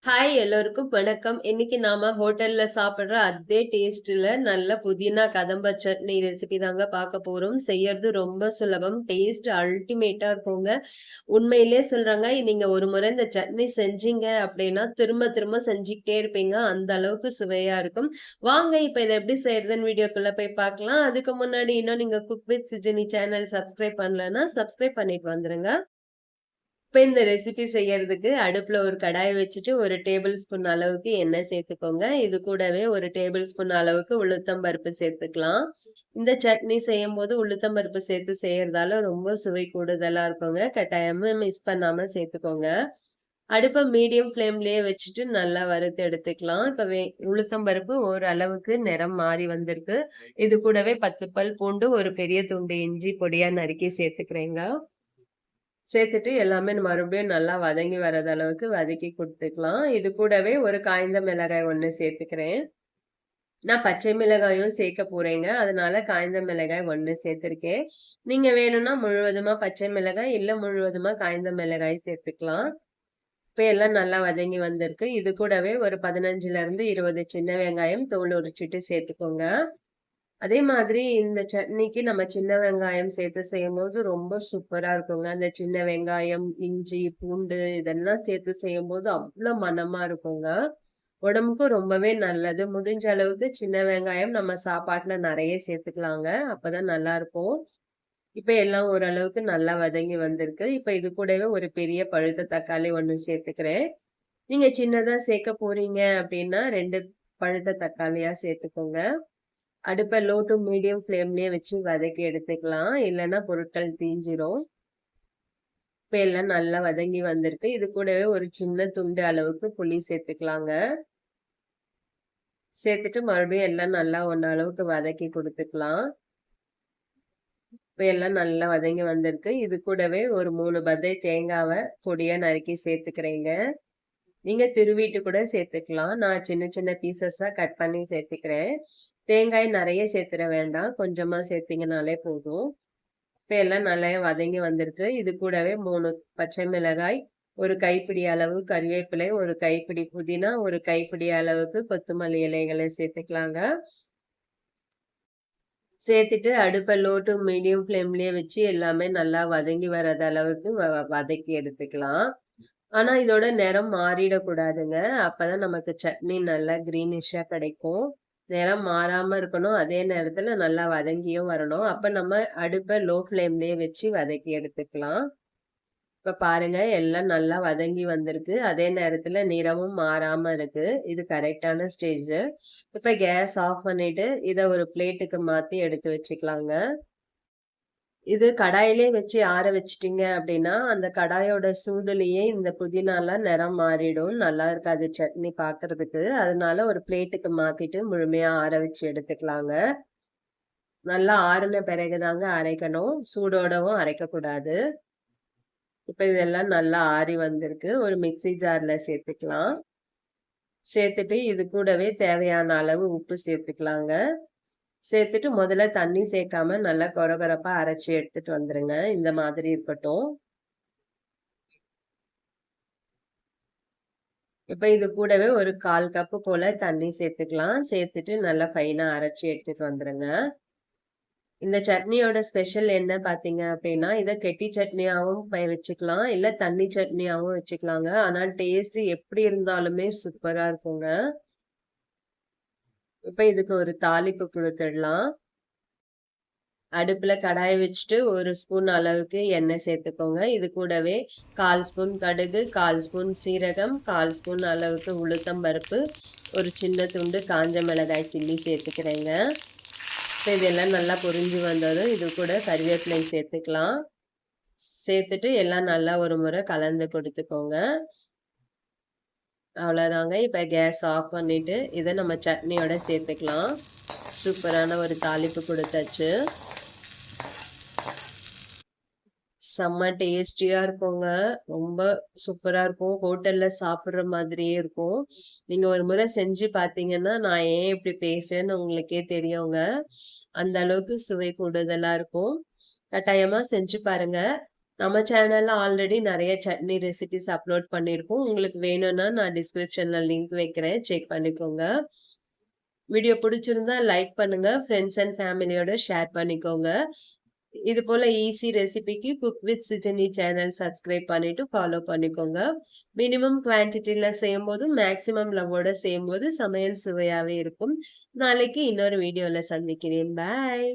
Hi எல்லோருக்கும் வணக்கம். இன்னைக்கு நாம ஹோட்டல்ல சாப்பிடுற அதே டேஸ்ட்ல நல்ல புதினா கதம்ப சட்னி ரெசிபி தாங்க பார்க்க போறோம். செய்யறது ரொம்ப சுலபம். டேஸ்ட் அல்டிமேட்டா இருக்குங்க. உண்மையிலேயே சொல்றாங்க. நீங்க ஒரு முறை இந்த சட்னி செஞ்சீங்க அப்படின்னா, திரும்ப திரும்ப செஞ்சுக்கிட்டே இருப்பீங்க. அந்த அளவுக்கு சுவையா இருக்கும். வாங்க இப்ப இத எப்படி செய்யறதுன்னு வீடியோக்குள்ள போய் பார்க்கலாம். அதுக்கு முன்னாடி இன்னும் நீங்க cook with Sujini channel subscribe பண்ணலன்னா, சப்ஸ்கிரைப் பண்ணிட்டு வந்துருங்க. இப்ப இந்த ரெசிபி செய்யறதுக்கு அடுப்புல ஒரு கடாய் வச்சுட்டு 1 டேபிள் ஸ்பூன் அளவுக்கு எண்ணெய் சேர்த்துக்கோங்க. இது கூடவே 1 டேபிள் ஸ்பூன் அளவுக்கு உளுத்தம் பருப்பு சேர்த்துக்கலாம். இந்த சட்னி செய்யும்போது உளுத்தம் பருப்பு சேர்த்து செய்யறதால ரொம்ப சுவை கூடுதலா இருக்குங்க. கட்டாயமா மிஸ் பண்ணாம சேர்த்துக்கோங்க. அடுப்ப மீடியம் ஃப்ளேம்லயே வச்சுட்டு நல்லா வறுத்து எடுத்துக்கலாம். இப்ப உளுத்தம் பருப்பு ஓரளவுக்கு நிறம் மாறி வந்திருக்கு. இது கூடவே 10 பல் பூண்டு, ஒரு பெரிய துண்டு இஞ்சி பொடியா நறுக்கி சேர்த்துக்கிறேங்க. சேர்த்துட்டு எல்லாமே மறுபடியும் நல்லா வதங்கி வர்றது அளவுக்கு வதக்கி குடுத்துக்கலாம். இது கூடவே ஒரு காய்ந்த மிளகாய் 1 சேர்த்துக்கிறேன். நான் பச்சை மிளகாயும் சேர்க்க போறேங்க. அதனால காய்ந்த மிளகாய் 1 சேர்த்திருக்கேன். நீங்க வேணும்னா முழுவதுமா பச்சை மிளகாய், இல்ல முழுவதுமா காய்ந்த மிளகாய் சேர்த்துக்கலாம். இப்ப எல்லாம் நல்லா வதங்கி வந்திருக்கு. இது கூடவே ஒரு 15லிருந்து 20 சின்ன வெங்காயம் தோல் உரிச்சிட்டு சேர்த்துக்கோங்க. அதே மாதிரி இந்த சட்னிக்கு நம்ம சின்ன வெங்காயம் சேர்த்து செய்யும்போது ரொம்ப சூப்பரா இருக்குங்க. அந்த சின்ன வெங்காயம், இஞ்சி, பூண்டு இதெல்லாம் சேர்த்து செய்யும்போது அவ்ளோ மணமா இருக்குங்க. உடம்புக்கும் ரொம்பவே நல்லது. முடிஞ்ச அளவுக்கு சின்ன வெங்காயம் நம்ம சாப்பாட்டுல நெறைய சேர்த்துக்கலாங்க. அப்பதான் நல்லாருக்கும். இப்ப எல்லாம் ஓரளவுக்கு நல்லா வதங்கி வந்திருக்கு. இப்ப இது கூடவே ஒரு பெரிய பழுத்த தக்காளி 1 சேர்த்துக்கிறேன். நீங்க சின்னதா சேர்க்க போறீங்க அப்டின்னா 2 பழுத்த தக்காளியா சேர்த்துக்கோங்க. அடுப்ப லோ டூ மீடியம் ஃப்ளேம்லயே வச்சு வதக்கி எடுத்துக்கலாம். இல்லன்னா பொருட்கள் தீஞ்சிரும். இப்ப எல்லாம் நல்லா வதங்கி வந்திருக்கு. இது கூடவே ஒரு சின்ன துண்டு அளவுக்கு புளி சேர்த்துக்கலாங்க. சேர்த்துட்டு மறுபடியும் எல்லாம் நல்லா அளவுக்கு வதக்கி குடுத்துக்கலாம். இப்ப எல்லாம் நல்லா வதங்கி வந்திருக்கு. இது கூடவே ஒரு 3 பத்தை தேங்காவ பொடியா நறுக்கி சேர்த்துக்கிறேங்க. நீங்க துருவிட்டு கூட சேர்த்துக்கலாம். நான் சின்ன சின்ன பீசஸா கட் பண்ணி சேர்த்துக்கிறேன். தேங்காய் நெறைய சேர்த்துற வேண்டாம். கொஞ்சமா சேர்த்தீங்கனாலே போதும். இப்ப எல்லாம் நல்லா வதங்கி வந்திருக்கு. இது கூடவே 3 பச்சை மிளகாய், ஒரு கைப்பிடி அளவு கறிவேப்பிலை, ஒரு கைப்பிடி புதினா, ஒரு கைப்பிடி அளவுக்கு கொத்தமல்லி இலைகளை சேர்த்துக்கலாங்க. சேர்த்துட்டு அடுப்ப லோ டூ மீடியம் ஃப்ளேம்லயே வச்சு எல்லாமே நல்லா வதங்கி வர்றது அளவுக்கு வதக்கி எடுத்துக்கலாம். ஆனா இதோட நிறம் மாறிடக்கூடாதுங்க. அப்பதான் நமக்கு சட்னி நல்லா கிரீனிஷா கிடைக்கும். நிறம் மாறாம இருக்கணும். அதே நேரத்துல நல்லா வதங்கியும் வரணும். அப்ப நம்ம அடுப்ப லோ ஃப்ளேம்லயே வச்சு வதக்கி எடுத்துக்கலாம். இப்ப பாருங்க எல்லாம் நல்லா வதங்கி வந்திருக்கு. அதே நேரத்துல நிறமும் மாறாம இருக்கு. இது கரெக்ட்டான ஸ்டேஜ். இப்ப கேஸ் ஆஃப் பண்ணிட்டு இத ஒரு பிளேட்டுக்கு மாத்தி எடுத்து வச்சுக்கலாங்க. இது கடாயிலே வச்சு ஆற வச்சுட்டீங்க அப்படின்னா, அந்த கடாயோட சூடுலயே இந்த புதினாலாம் நிறம் மாறிடும். நல்லா இருக்காது சட்னி பார்க்கறதுக்கு. அதனால ஒரு பிளேட்டுக்கு மாத்திட்டு முழுமையா ஆற வச்சு எடுத்துக்கலாங்க. நல்லா ஆறுன பிறகு தாங்க அரைக்கணும். சூடோடவும் அரைக்கக்கூடாது. இப்ப இதெல்லாம் நல்லா ஆறி வந்திருக்கு. ஒரு மிக்ஸி ஜார்ல சேர்த்துக்கலாம். சேர்த்துட்டு இது கூடவே தேவையான அளவு உப்பு சேர்த்துக்கலாங்க. சேர்த்துட்டு முதல்ல தண்ணி சேர்க்காம நல்லா கொரகொரப்பா அரைச்சு எடுத்துட்டு வந்துருங்க. இந்த மாதிரி இருக்கட்டும். இப்ப இது கூடவே ஒரு 1/4 கப்பு போல தண்ணி சேர்த்துக்கலாம். சேர்த்துட்டு நல்லா ஃபைனா அரைச்சு எடுத்துட்டு வந்துருங்க. இந்த சட்னியோட ஸ்பெஷல் என்ன பார்த்தீங்க அப்டின்னா, இத கெட்டி சட்னியாவும் வச்சுக்கலாம். இல்ல தண்ணி சட்னியாவும் வச்சுக்கலாங்க. ஆனா டேஸ்ட் எப்படி இருந்தாலுமே சூப்பரா இருக்குங்க. இப்ப இதுக்கு ஒரு தாளிப்பு குடுத்துடலாம். அடுப்புல கடாய் வச்சுட்டு 1 ஸ்பூன் அளவுக்கு எண்ணெய் சேர்த்துக்கோங்க. இது கூடவே 1/4 ஸ்பூன் கடுகு, 1/4 ஸ்பூன் சீரகம், 1/4 ஸ்பூன் அளவுக்கு உளுத்தம் பருப்பு, ஒரு சின்ன துண்டு காஞ்ச மிளகாய் கிள்ளி சேர்த்துக்கிறேங்க. இப்ப இதெல்லாம் நல்லா பொரிஞ்சு வந்ததும் இது கூட கறிவேப்பிலை சேர்த்துக்கலாம். சேர்த்துட்டு எல்லாம் நல்லா ஒரு முறை கலந்து கொடுத்துக்கோங்க. அவ்வளோதாங்க. இப்ப கேஸ் ஆஃப் பண்ணிட்டு இத நம்ம சட்னியோட சேர்த்துக்கலாம். சூப்பரான ஒரு தாளிப்பு குடுத்தாச்சு. செம்ம டேஸ்டியா இருக்குங்க. ரொம்ப சூப்பரா இருக்கும். ஹோட்டல்ல சாப்பிடுற மாதிரியே இருக்கும். நீங்க ஒரு முறை செஞ்சு பார்த்தீங்கன்னா, நான் ஏன் இப்படி பேசுறேன்னு உங்களுக்கே தெரியுங்க. அந்த அளவுக்கு சுவை கூடுதலா இருக்கும். கட்டாயமா செஞ்சு பாருங்க. நம்ம சேனல்ல ஆல்ரெடி நெறைய சட்னி ரெசிபீஸ் அப்லோட் பண்ணியிருக்கோம். உங்களுக்கு வேணும்னா நான் டிஸ்கிரிப்ஷன்ல லிங்க் வைக்கிறேன். செக் பண்ணிக்கோங்க. வீடியோ புடிச்சிருந்தா லைக் பண்ணுங்க. ஃப்ரெண்ட்ஸ் அண்ட் ஃபேமிலியோட ஷேர் பண்ணிக்கோங்க. இது போல ஈஸி ரெசிபிக்கு cook with Sujani channel subscribe பண்ணிட்டு ஃபாலோ பண்ணிக்கோங்க. மினிமம் குவான்டிட்டில செய்யும்போது, மேக்ஸிமம் லவ்வோட செய்யும்போது சமையல் சுவையாவே இருக்கும். நாளைக்கு இன்னொரு வீடியோல சந்திக்கிறேன். பாய்.